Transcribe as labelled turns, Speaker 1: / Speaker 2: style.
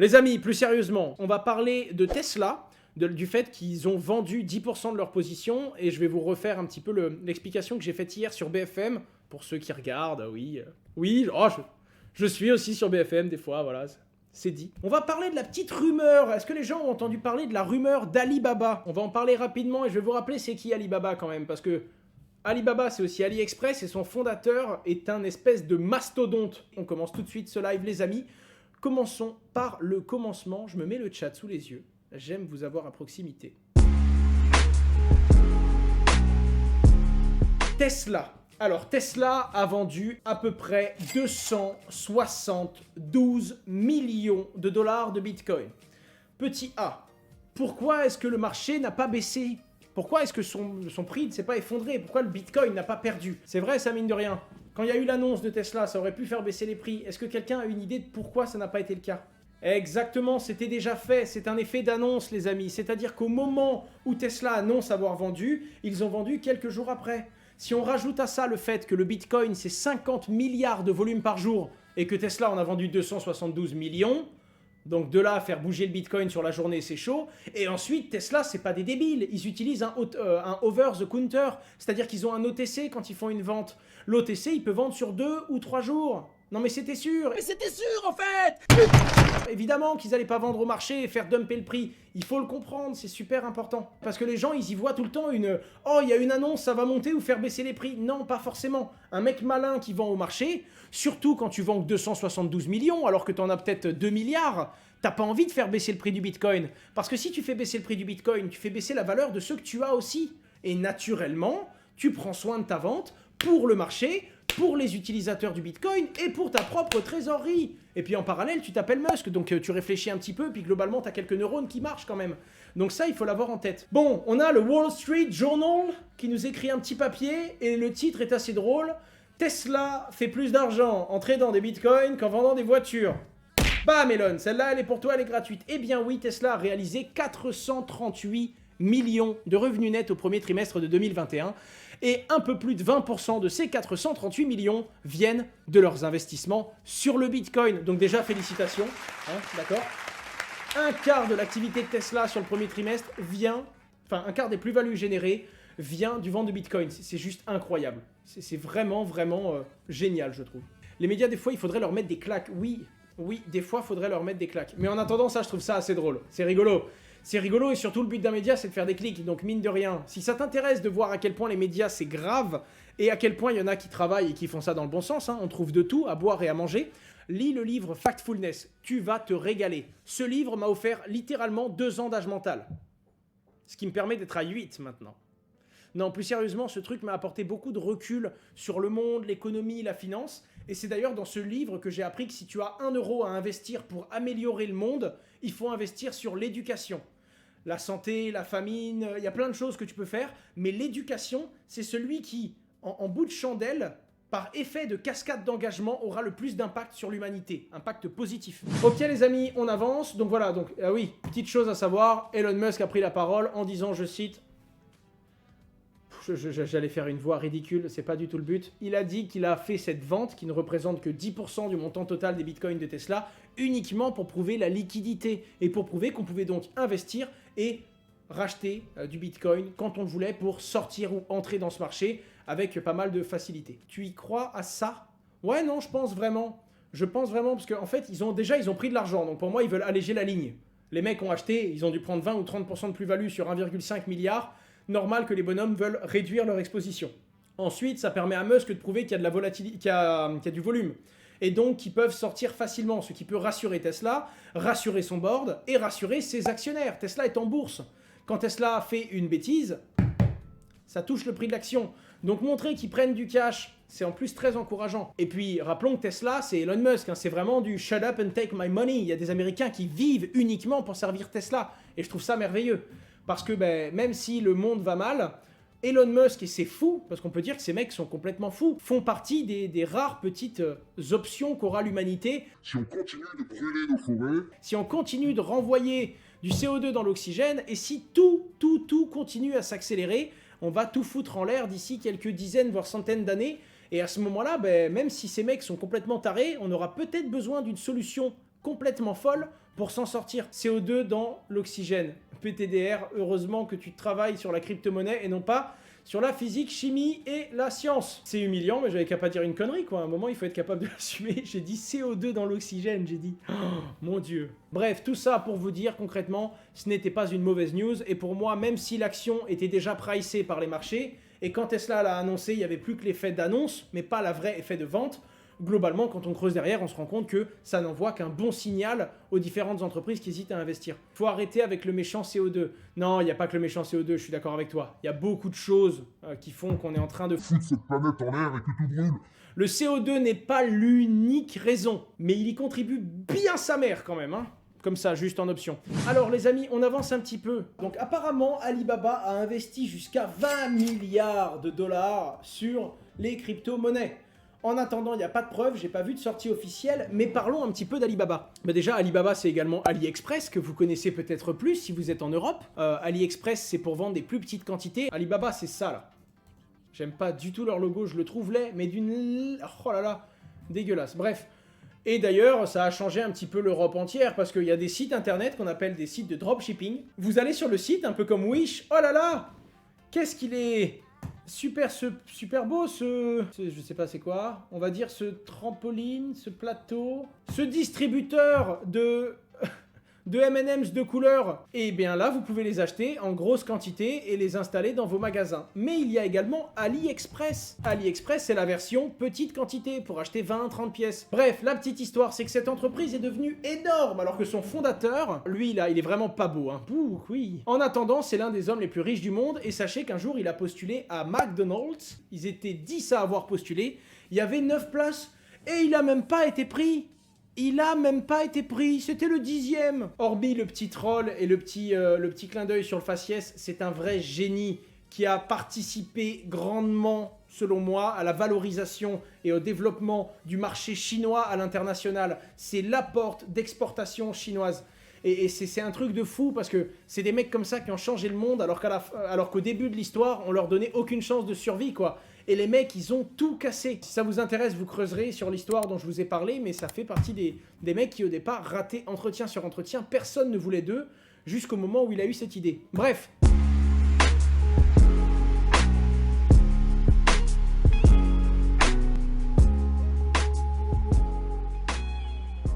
Speaker 1: les amis, plus sérieusement, on va parler de Tesla, du fait qu'ils ont vendu 10% de leur position, et je vais vous refaire un petit peu l'explication que j'ai faite hier sur BFM, pour ceux qui regardent, oui. Oui, oh, je suis aussi sur BFM des fois, voilà, c'est dit. On va parler de la petite rumeur. Est-ce que les gens ont entendu parler de la rumeur d'Alibaba? On va en parler rapidement, et je vais vous rappeler c'est qui Alibaba quand même, parce que Alibaba, c'est aussi AliExpress, et son fondateur est un espèce de mastodonte. On commence tout de suite ce live, les amis. Commençons par le commencement. Je me mets le chat sous les yeux. J'aime vous avoir à proximité. Tesla. Alors, Tesla a vendu à peu près 272 millions de dollars de Bitcoin. Petit A. Pourquoi est-ce que le marché n'a pas baissé? Pourquoi est-ce que son prix ne s'est pas effondré? Pourquoi le Bitcoin n'a pas perdu? C'est vrai, ça mine de rien. Quand il y a eu l'annonce de Tesla, ça aurait pu faire baisser les prix. Est-ce que quelqu'un a une idée de pourquoi ça n'a pas été le cas? Exactement, c'était déjà fait. C'est un effet d'annonce, les amis. C'est-à-dire qu'au moment où Tesla annonce avoir vendu, ils ont vendu quelques jours après. Si on rajoute à ça le fait que le Bitcoin, c'est 50 milliards de volume par jour et que Tesla en a vendu 272 millions... Donc de là à faire bouger le Bitcoin sur la journée, c'est chaud. Et ensuite, Tesla, c'est pas des débiles. Ils utilisent un over the counter. C'est-à-dire qu'ils ont un OTC quand ils font une vente. L'OTC, il peut vendre sur 2 ou 3 jours. Non mais c'était sûr. Mais c'était sûr en fait. Évidemment qu'ils allaient pas vendre au marché et faire dumper le prix. Il faut le comprendre, c'est super important. Parce que les gens, ils y voient tout le temps une « Oh, il y a une annonce, ça va monter ou faire baisser les prix ». Non, pas forcément. Un mec malin qui vend au marché, surtout quand tu vends que 272 millions alors que tu en as peut-être 2 milliards, t'as pas envie de faire baisser le prix du Bitcoin. Parce que si tu fais baisser le prix du Bitcoin, tu fais baisser la valeur de ceux que tu as aussi. Et naturellement, tu prends soin de ta vente pour le marché, pour les utilisateurs du Bitcoin et pour ta propre trésorerie. Et puis en parallèle, tu t'appelles Musk, donc tu réfléchis un petit peu, puis globalement, tu as quelques neurones qui marchent quand même. Donc ça, il faut l'avoir en tête. Bon, on a le Wall Street Journal qui nous écrit un petit papier, et le titre est assez drôle. Tesla fait plus d'argent en tradant des Bitcoins qu'en vendant des voitures. Bam, Elon, celle-là, elle est pour toi, elle est gratuite. Eh bien oui, Tesla a réalisé 438 millions de revenus nets au premier trimestre de 2021. Et un peu plus de 20% de ces 438 millions viennent de leurs investissements sur le Bitcoin. Donc déjà, félicitations, hein, d'accord. Un quart de l'activité de Tesla sur le premier trimestre un quart des plus-values générées vient du vente de Bitcoin. C'est juste incroyable. C'est vraiment, vraiment génial, je trouve. Les médias, des fois, il faudrait leur mettre des claques. Oui, des fois, il faudrait leur mettre des claques. Mais en attendant, ça, je trouve ça assez drôle. C'est rigolo. C'est rigolo et surtout le but d'un média c'est de faire des clics, donc mine de rien, si ça t'intéresse de voir à quel point les médias c'est grave et à quel point il y en a qui travaillent et qui font ça dans le bon sens, hein, on trouve de tout à boire et à manger, lis le livre Factfulness, tu vas te régaler. Ce livre m'a offert littéralement 2 ans d'âge mental, ce qui me permet d'être à 8 maintenant. Non, plus sérieusement, ce truc m'a apporté beaucoup de recul sur le monde, l'économie, la finance. Et c'est d'ailleurs dans ce livre que j'ai appris que si tu as 1 euro à investir pour améliorer le monde, il faut investir sur l'éducation. La santé, la famine, il y a plein de choses que tu peux faire. Mais l'éducation, c'est celui qui, en bout de chandelle, par effet de cascade d'engagement, aura le plus d'impact sur l'humanité. Impact positif. Ok les amis, on avance. Donc voilà, oui, petite chose à savoir, Elon Musk a pris la parole en disant, je cite... J'allais faire une voix ridicule, c'est pas du tout le but. Il a dit qu'il a fait cette vente, qui ne représente que 10% du montant total des bitcoins de Tesla, uniquement pour prouver la liquidité et pour prouver qu'on pouvait donc investir et racheter du bitcoin quand on le voulait pour sortir ou entrer dans ce marché avec pas mal de facilité. Tu y crois à ça? Ouais, non, je pense vraiment. Je pense vraiment parce qu'en fait, ils ont pris de l'argent. Donc pour moi, ils veulent alléger la ligne. Les mecs ont acheté, ils ont dû prendre 20 ou 30% de plus-value sur 1,5 milliard. Normal que les bonhommes veulent réduire leur exposition. Ensuite, ça permet à Musk de prouver qu'il y a de la volatilité, qu'il y a du volume. Et donc, qu'ils peuvent sortir facilement, ce qui peut rassurer Tesla, rassurer son board et rassurer ses actionnaires. Tesla est en bourse. Quand Tesla fait une bêtise, ça touche le prix de l'action. Donc, montrer qu'ils prennent du cash, c'est en plus très encourageant. Et puis, rappelons que Tesla, c'est Elon Musk. Hein, c'est vraiment du « shut up and take my money ». Il y a des Américains qui vivent uniquement pour servir Tesla. Et je trouve ça merveilleux. Parce que même si le monde va mal, Elon Musk et ses fous, parce qu'on peut dire que ces mecs sont complètement fous, font partie des rares petites options qu'aura l'humanité.
Speaker 2: Si on continue de brûler nos forêts,
Speaker 1: si on continue de renvoyer du CO2 dans l'oxygène, et si tout continue à s'accélérer, on va tout foutre en l'air d'ici quelques dizaines, voire centaines d'années. Et à ce moment-là, même si ces mecs sont complètement tarés, on aura peut-être besoin d'une solution complètement folle pour s'en sortir. CO2 dans l'oxygène. PTDR, heureusement que tu travailles sur la crypto-monnaie et non pas sur la physique, chimie et la science. C'est humiliant, mais j'avais qu'à pas dire une connerie, quoi. À un moment, il faut être capable de l'assumer. J'ai dit CO2 dans l'oxygène, j'ai dit... Oh, mon Dieu. Bref, tout ça pour vous dire, concrètement, ce n'était pas une mauvaise news. Et pour moi, même si l'action était déjà pricée par les marchés, et quand Tesla l'a annoncé, il n'y avait plus que l'effet d'annonce, mais pas la vraie effet de vente. Globalement, quand on creuse derrière, on se rend compte que ça n'envoie qu'un bon signal aux différentes entreprises qui hésitent à investir. Faut arrêter avec le méchant CO2. Non, il n'y a pas que le méchant CO2, je suis d'accord avec toi. Il y a beaucoup de choses qui font qu'on est en train de
Speaker 2: Foutre cette planète en l'air et que tout brûle.
Speaker 1: Le CO2 n'est pas l'unique raison, mais il y contribue bien sa mère quand même, hein. Comme ça, juste en option. Alors les amis, on avance un petit peu. Donc apparemment, Alibaba a investi jusqu'à 20 milliards de dollars sur les crypto-monnaies. En attendant, il n'y a pas de preuves, j'ai pas vu de sortie officielle, mais parlons un petit peu d'Alibaba. Mais déjà, Alibaba, c'est également AliExpress, que vous connaissez peut-être plus si vous êtes en Europe. AliExpress, c'est pour vendre des plus petites quantités. Alibaba, c'est ça, là. J'aime pas du tout leur logo, je le trouve laid, mais d'une... Oh là là, dégueulasse. Bref. Et d'ailleurs, ça a changé un petit peu l'Europe entière, parce qu'il y a des sites internet qu'on appelle des sites de dropshipping. Vous allez sur le site, un peu comme Wish. Oh là là, qu'est-ce qu'il est... super beau je sais pas c'est quoi, on va dire ce trampoline, ce plateau, ce distributeur de M&M's de couleur. Et bien là, vous pouvez les acheter en grosse quantité et les installer dans vos magasins. Mais il y a également AliExpress. AliExpress, c'est la version petite quantité pour acheter 20-30 pièces. Bref, la petite histoire, c'est que cette entreprise est devenue énorme alors que son fondateur, lui, là, il est vraiment pas beau, hein. Ouh, oui. En attendant, c'est l'un des hommes les plus riches du monde et sachez qu'un jour, il a postulé à McDonald's. Ils étaient 10 à avoir postulé. Il y avait 9 places et il a même pas été pris. Il a même pas été pris, c'était le 10e. Orbi, le petit troll et le petit clin d'œil sur le faciès, c'est un vrai génie qui a participé grandement, selon moi, à la valorisation et au développement du marché chinois à l'international. C'est la porte d'exportation chinoise. Et c'est un truc de fou parce que c'est des mecs comme ça qui ont changé le monde alors qu'au début de l'histoire, on leur donnait aucune chance de survie, quoi. Et les mecs, ils ont tout cassé. Si ça vous intéresse, vous creuserez sur l'histoire dont je vous ai parlé, mais ça fait partie des mecs qui, au départ, rataient entretien sur entretien. Personne ne voulait d'eux, jusqu'au moment où il a eu cette idée. Bref.